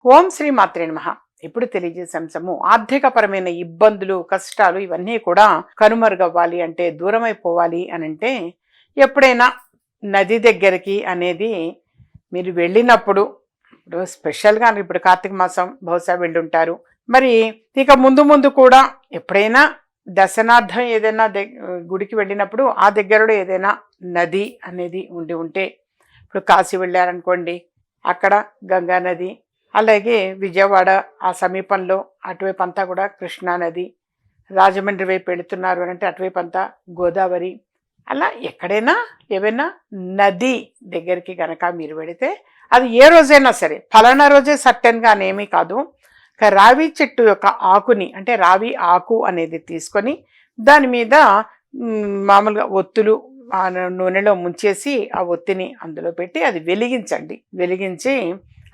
ఓం శ్రీ మాత్రే నమః. ఇప్పుడు తెలియజేసే అంశము ఆర్థికపరమైన ఇబ్బందులు, కష్టాలు ఇవన్నీ కూడా కనుమరుగవ్వాలి అంటే, దూరమైపోవాలి అనంటే, ఎప్పుడైనా నది దగ్గరికి అనేది మీరు వెళ్ళినప్పుడు, ఇప్పుడు స్పెషల్‌గా ఇప్పుడు కార్తీక మాసం బహుశా వెళ్ళుంటారు. మరి ఇక ముందు ముందు కూడా ఎప్పుడైనా దర్శనార్థం ఏదైనా గుడికి వెళ్ళినప్పుడు ఆ దగ్గరలో ఏదైనా నది అనేది ఉండి ఉంటే, ఇప్పుడు కాశీ వెళ్ళారనుకోండి, అక్కడ గంగా నది, అలాగే విజయవాడ ఆ సమీపంలో అటువైపు అంతా కూడా కృష్ణా నది, రాజమండ్రి వైపు వెళుతున్నారు అని అంటే అటువైపు అంతా గోదావరి, అలా ఎక్కడైనా ఏవైనా నది దగ్గరికి కనుక మీరు వెళితే, అది ఏ రోజైనా సరే ఫలానా రోజే సర్టెన్గా అనేమీ కాదు. రావి చెట్టు యొక్క ఆకుని అంటే రావి ఆకు అనేది తీసుకొని దాని మీద మామూలుగా ఒత్తులు ఆ నూనెలో ముంచేసి ఆ ఒత్తిని అందులో పెట్టి అది వెలిగించండి. వెలిగించి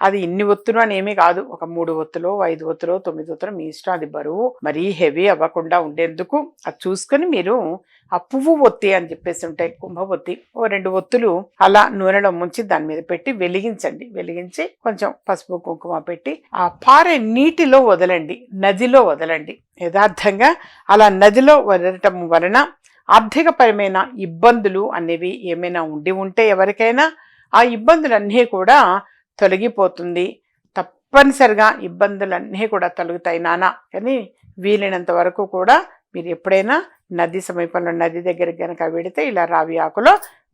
అది ఇన్ని ఒత్తులు అని ఏమీ కాదు, ఒక 3 ఒత్తులు 5 ఒత్తులు 9 ఒత్తులు మీ ఇష్టం. అది బరువు మరీ హెవీ అవ్వకుండా ఉండేందుకు అది చూసుకొని మీరు ఆ పువ్వు ఒత్తి అని చెప్పేసి ఉంటాయి, కుంభ ఒత్తి, ఓ 2 ఒత్తులు అలా నూనెలో ముంచి దాని మీద పెట్టి వెలిగించండి. వెలిగించి కొంచెం పసుపు కుంకుమ పెట్టి ఆ పారే నీటిలో వదలండి, నదిలో వదలండి. యథార్థంగా అలా నదిలో వదలటం వలన ఆర్థికపరమైన ఇబ్బందులు అనేవి ఏమైనా ఉండి ఉంటే ఎవరికైనా ఆ ఇబ్బందులన్నీ కూడా తొలగిపోతుంది. తప్పనిసరిగా ఇబ్బందులన్నీ కూడా తొలగుతాయి నాన్న. కానీ వీలైనంత వరకు కూడా మీరు ఎప్పుడైనా నది సమీపంలో నది దగ్గరికి కనుక వెడితే ఇలా రావి ఆకులో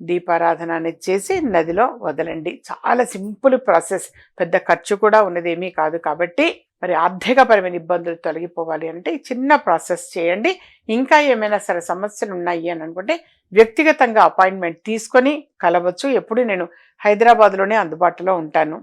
దీపారాధన అనేది చేసి నదిలో వదలండి. చాలా సింపుల్ ప్రాసెస్, పెద్ద ఖర్చు కూడా ఉన్నదేమీ కాదు. కాబట్టి మరి ఆర్థికపరమైన ఇబ్బందులు తొలగిపోవాలి అంటే ఈ చిన్న ప్రాసెస్ చేయండి. ఇంకా ఏమైనా సరే సమస్యలు ఉన్నాయి అని అనుకుంటే వ్యక్తిగతంగా అపాయింట్మెంట్ తీసుకొని కలవచ్చు. ఎప్పుడు నేను హైదరాబాద్లోనే అందుబాటులో ఉంటాను.